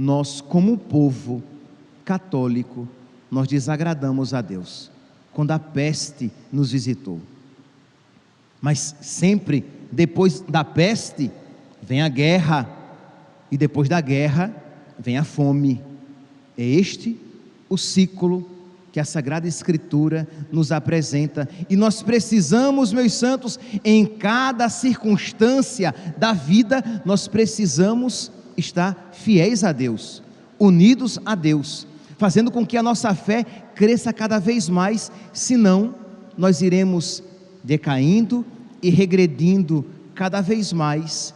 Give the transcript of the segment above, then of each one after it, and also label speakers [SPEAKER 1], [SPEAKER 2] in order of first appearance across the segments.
[SPEAKER 1] nós, como povo católico, nós desagradamos a Deus quando a peste nos visitou. Mas sempre depois da peste vem a guerra, e depois da guerra vem a fome. É este o ciclo que a Sagrada Escritura nos apresenta, e nós precisamos, meus santos, em cada circunstância da vida, nós precisamos estar fiéis a Deus, unidos a Deus, fazendo com que a nossa fé cresça cada vez mais, senão nós iremos decaindo e regredindo cada vez mais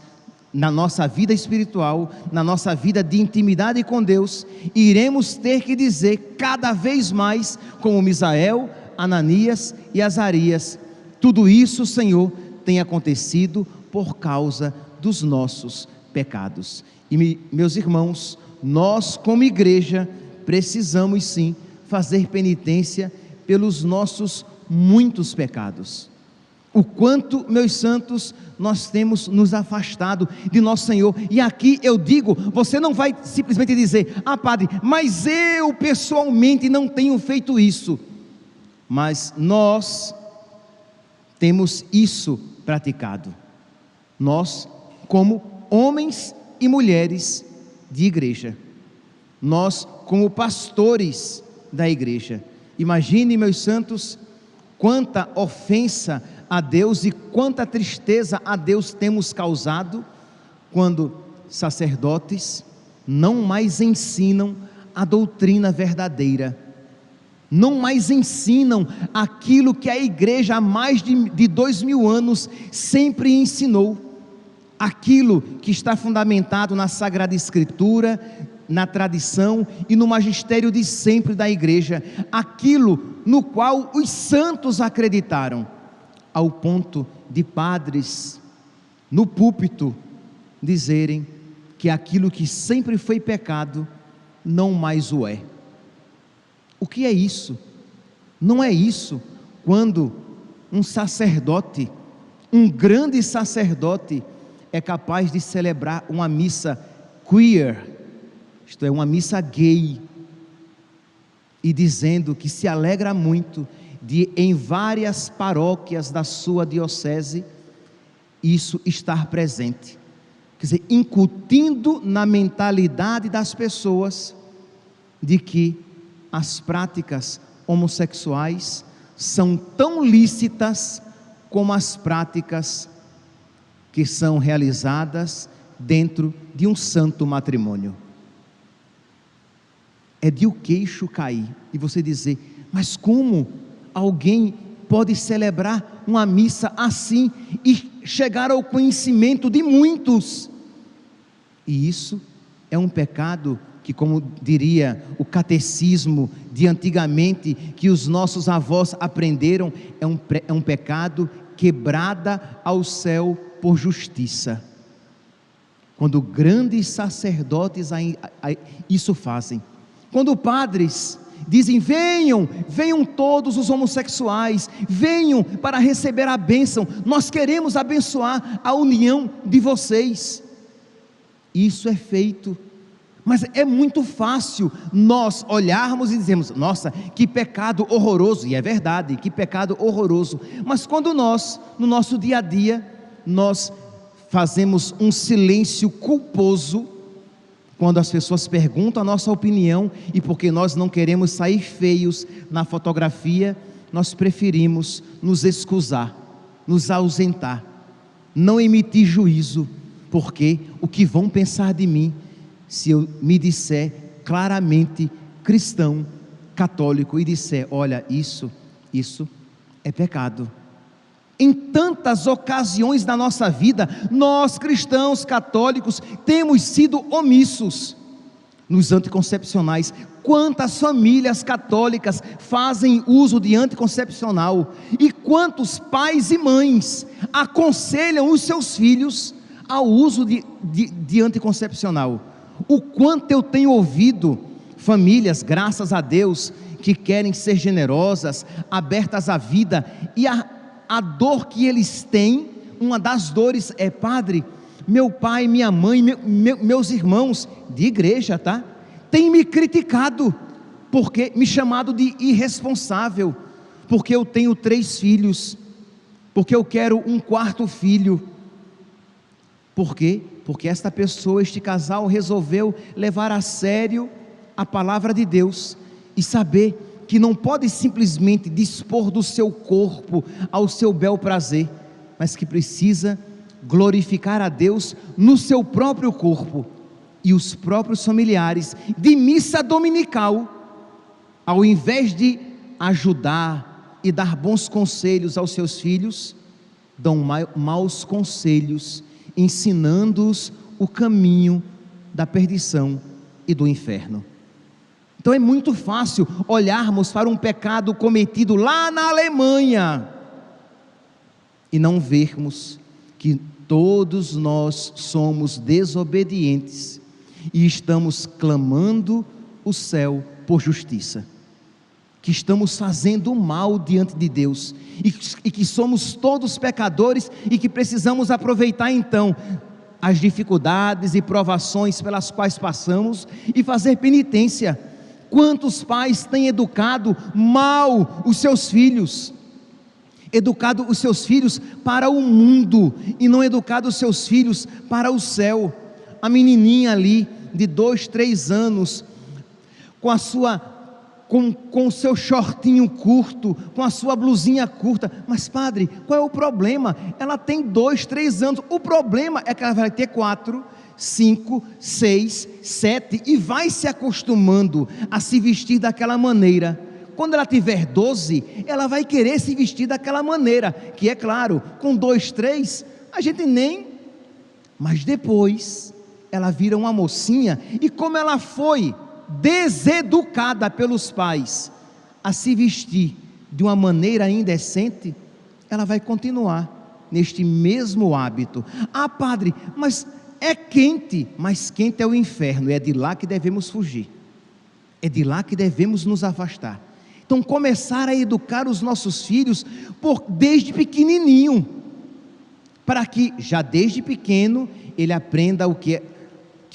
[SPEAKER 1] na nossa vida espiritual, na nossa vida de intimidade com Deus, e iremos ter que dizer cada vez mais, como Misael, Ananias e Azarias: tudo isso, Senhor, tem acontecido por causa dos nossos pecados. E meus irmãos, nós como igreja precisamos sim fazer penitência pelos nossos muitos pecados. O quanto, meus santos, nós temos nos afastado de nosso Senhor. E aqui eu digo, você não vai simplesmente dizer: ah, padre, mas eu pessoalmente não tenho feito isso. Mas nós temos isso praticado. Nós, como homens e mulheres de igreja, nós como pastores da igreja. Imagine, meus santos, quanta ofensa a Deus e quanta tristeza a Deus temos causado quando sacerdotes não mais ensinam a doutrina verdadeira, não mais ensinam aquilo que a igreja há mais de 2000 anos sempre ensinou, aquilo que está fundamentado na Sagrada Escritura, na tradição e no magistério de sempre da igreja, aquilo no qual os santos acreditaram, ao ponto de padres no púlpito dizerem que aquilo que sempre foi pecado não mais o é. O que é isso? Não é isso quando um sacerdote, um grande sacerdote, é capaz de celebrar uma missa queer, isto é, uma missa gay, e dizendo que se alegra muito de, em várias paróquias da sua diocese, isso estar presente, quer dizer, incutindo na mentalidade das pessoas de que as práticas homossexuais são tão lícitas como as práticas que são realizadas dentro de um santo matrimônio. É de o queixo cair e você dizer: mas como alguém pode celebrar uma missa assim e chegar ao conhecimento de muitos? E isso é um pecado que, como diria o catecismo de antigamente, que os nossos avós aprenderam, é um pecado quebrada ao céu por justiça. Quando grandes sacerdotes isso fazem, quando padres dizem: venham todos os homossexuais, venham para receber a bênção, nós queremos abençoar a união de vocês. Isso é feito, mas é muito fácil nós olharmos e dizermos: nossa, que pecado horroroso, e é verdade, que pecado horroroso. Mas quando nós, no nosso dia a dia, nós fazemos um silêncio culposo, quando as pessoas perguntam a nossa opinião, e porque nós não queremos sair feios na fotografia, nós preferimos nos excusar, nos ausentar, não emitir juízo, porque o que vão pensar de mim, se eu me disser claramente cristão, católico, e disser: olha, isso é pecado. Em tantas ocasiões da nossa vida, nós cristãos católicos temos sido omissos. Nos anticoncepcionais, quantas famílias católicas fazem uso de anticoncepcional, e quantos pais e mães aconselham os seus filhos ao uso de anticoncepcional. O quanto eu tenho ouvido famílias, graças a Deus, que querem ser generosas, abertas à vida, e a dor que eles têm, uma das dores é: padre, meu pai, minha mãe, meus irmãos de igreja, tá? Têm me criticado, porque me chamado de irresponsável, porque eu tenho 3 filhos, porque eu quero um 4º filho. Por quê? Porque esta pessoa, este casal resolveu levar a sério a palavra de Deus e saber que não pode simplesmente dispor do seu corpo ao seu bel prazer, mas que precisa glorificar a Deus no seu próprio corpo. E os próprios familiares de missa dominical, ao invés de ajudar e dar bons conselhos aos seus filhos, dão maus conselhos, ensinando-os o caminho da perdição e do inferno. Então é muito fácil olharmos para um pecado cometido lá na Alemanha e não vermos que todos nós somos desobedientes e estamos clamando o céu por justiça, que estamos fazendo mal diante de Deus e que somos todos pecadores e que precisamos aproveitar então as dificuldades e provações pelas quais passamos e fazer penitência. Quantos pais têm educado mal os seus filhos? Educado os seus filhos para o mundo e não educado os seus filhos para o céu. A menininha ali de 2, 3 anos, com o seu shortinho curto, com a sua blusinha curta. Mas padre, qual é o problema? Ela tem 2, 3 anos. O problema é que ela vai ter 4, 5, 6, 7 e vai se acostumando a se vestir daquela maneira. Quando ela tiver 12, ela vai querer se vestir daquela maneira, que é claro, com 2, 3, a gente nem... Mas depois, ela vira uma mocinha, e como ela foi deseducada pelos pais a se vestir de uma maneira indecente, ela vai continuar neste mesmo hábito. Ah padre, mas é quente. Mas quente é o inferno, é de lá que devemos fugir, é de lá que devemos nos afastar. Então começar a educar os nossos filhos desde pequenininho, para que já desde pequeno ele aprenda o que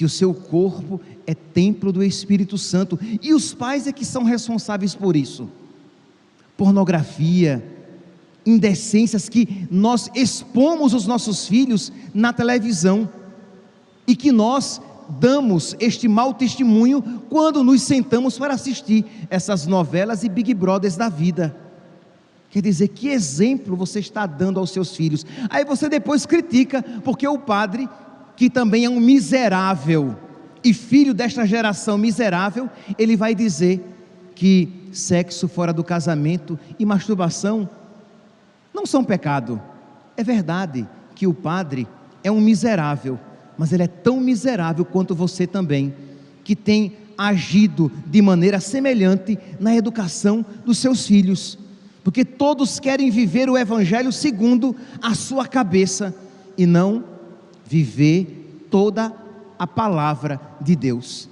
[SPEAKER 1] o seu corpo é templo do Espírito Santo, e os pais é que são responsáveis por isso. Pornografia, indecências que nós expomos os nossos filhos na televisão, e que nós damos este mau testemunho quando nos sentamos para assistir essas novelas e Big Brothers da vida. Quer dizer, que exemplo você está dando aos seus filhos? Aí você depois critica, porque o padre, que também é um miserável e filho desta geração miserável, ele vai dizer que sexo fora do casamento e masturbação não são pecado. É verdade que o padre é um miserável, mas ele é tão miserável quanto você também, que tem agido de maneira semelhante na educação dos seus filhos, porque todos querem viver o evangelho segundo a sua cabeça, e não viver toda a palavra de Deus.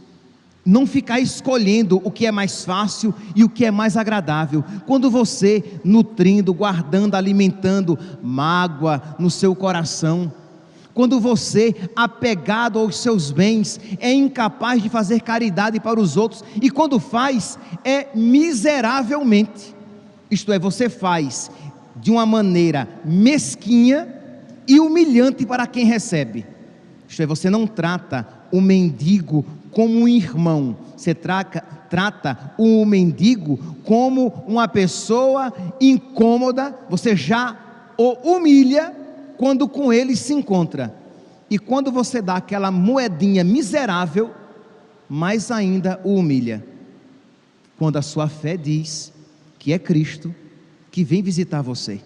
[SPEAKER 1] Não ficar escolhendo o que é mais fácil e o que é mais agradável. Quando você, nutrindo, guardando, alimentando mágoa no seu coração, quando você, apegado aos seus bens, é incapaz de fazer caridade para os outros, e quando faz, é miseravelmente. Isto é, você faz de uma maneira mesquinha e humilhante para quem recebe. Isto é, você não trata o mendigo como um irmão, você trata o mendigo como uma pessoa incômoda, você já o humilha quando com ele se encontra, e quando você dá aquela moedinha miserável, mais ainda o humilha. Quando a sua fé diz que é Cristo que vem visitar você,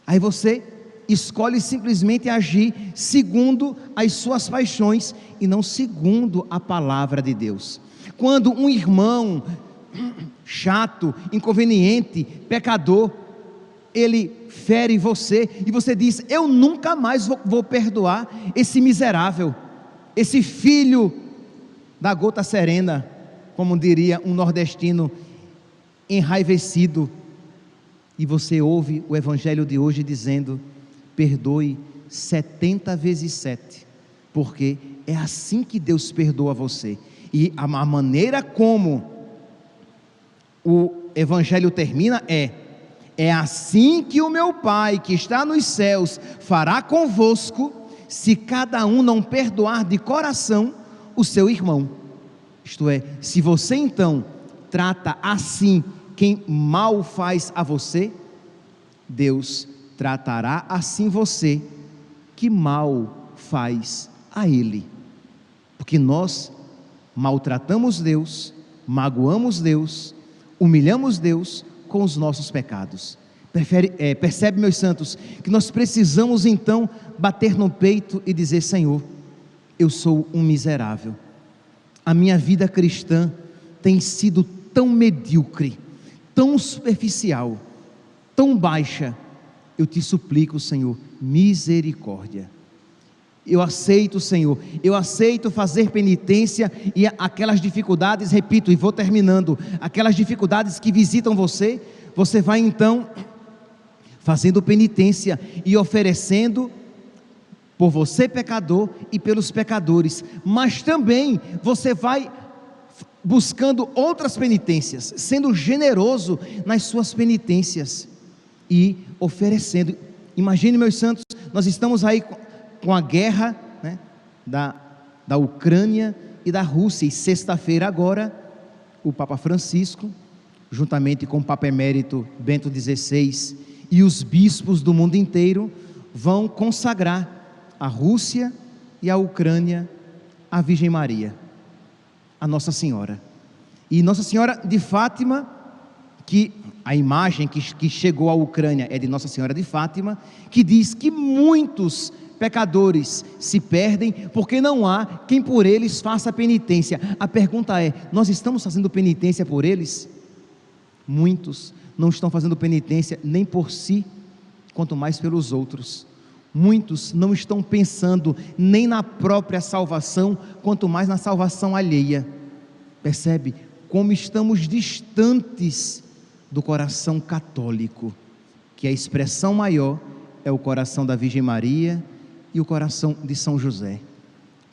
[SPEAKER 1] aí você escolhe simplesmente agir segundo as suas paixões e não segundo a palavra de Deus. Quando um irmão chato, inconveniente, pecador, ele fere você e você diz: eu nunca mais vou perdoar esse miserável, esse filho da gota serena, como diria um nordestino enraivecido. E você ouve o evangelho de hoje dizendo: perdoe 70 vezes 7, porque é assim que Deus perdoa você. E a maneira como o Evangelho termina é assim que o meu Pai que está nos céus fará convosco, se cada um não perdoar de coração o seu irmão. Isto é, se você então trata assim quem mal faz a você, Deus tratará assim você que mal faz a Ele. Porque nós maltratamos Deus, magoamos Deus, humilhamos Deus com os nossos pecados. Percebe, meus santos, que nós precisamos então bater no peito e dizer: Senhor, eu sou um miserável, a minha vida cristã tem sido tão medíocre, tão superficial, tão baixa. Eu te suplico, Senhor, misericórdia. Eu aceito, Senhor, eu aceito fazer penitência, e aquelas dificuldades, repito e vou terminando, aquelas dificuldades que visitam você, você vai então fazendo penitência e oferecendo por você pecador e pelos pecadores, mas também você vai buscando outras penitências, sendo generoso nas suas penitências e oferecendo. Imagine, meus santos, nós estamos aí com a guerra, né, da Ucrânia e da Rússia, e sexta-feira agora, o Papa Francisco, juntamente com o Papa Emérito Bento XVI e os bispos do mundo inteiro, vão consagrar a Rússia e a Ucrânia à Virgem Maria, a Nossa Senhora. E Nossa Senhora de Fátima, que a imagem que chegou à Ucrânia é de Nossa Senhora de Fátima, que diz que muitos pecadores se perdem porque não há quem por eles faça penitência. A pergunta é: nós estamos fazendo penitência por eles? Muitos não estão fazendo penitência nem por si, quanto mais pelos outros. Muitos não estão pensando nem na própria salvação, quanto mais na salvação alheia. Percebe como estamos distantes do coração católico, que a expressão maior é o coração da Virgem Maria e o coração de São José.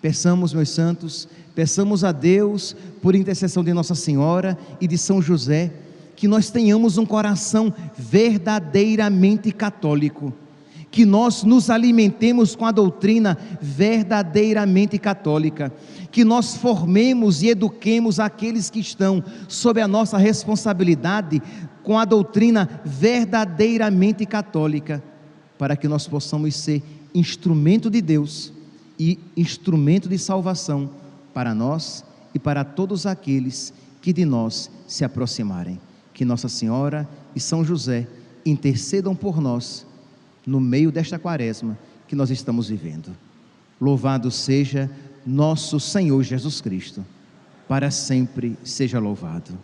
[SPEAKER 1] Peçamos, meus santos, peçamos a Deus, por intercessão de Nossa Senhora e de São José, que nós tenhamos um coração verdadeiramente católico, que nós nos alimentemos com a doutrina verdadeiramente católica, que nós formemos e eduquemos aqueles que estão sob a nossa responsabilidade com a doutrina verdadeiramente católica, para que nós possamos ser instrumento de Deus e instrumento de salvação para nós e para todos aqueles que de nós se aproximarem. Que Nossa Senhora e São José intercedam por nós no meio desta quaresma que nós estamos vivendo. Louvado seja nosso Senhor Jesus Cristo, para sempre seja louvado.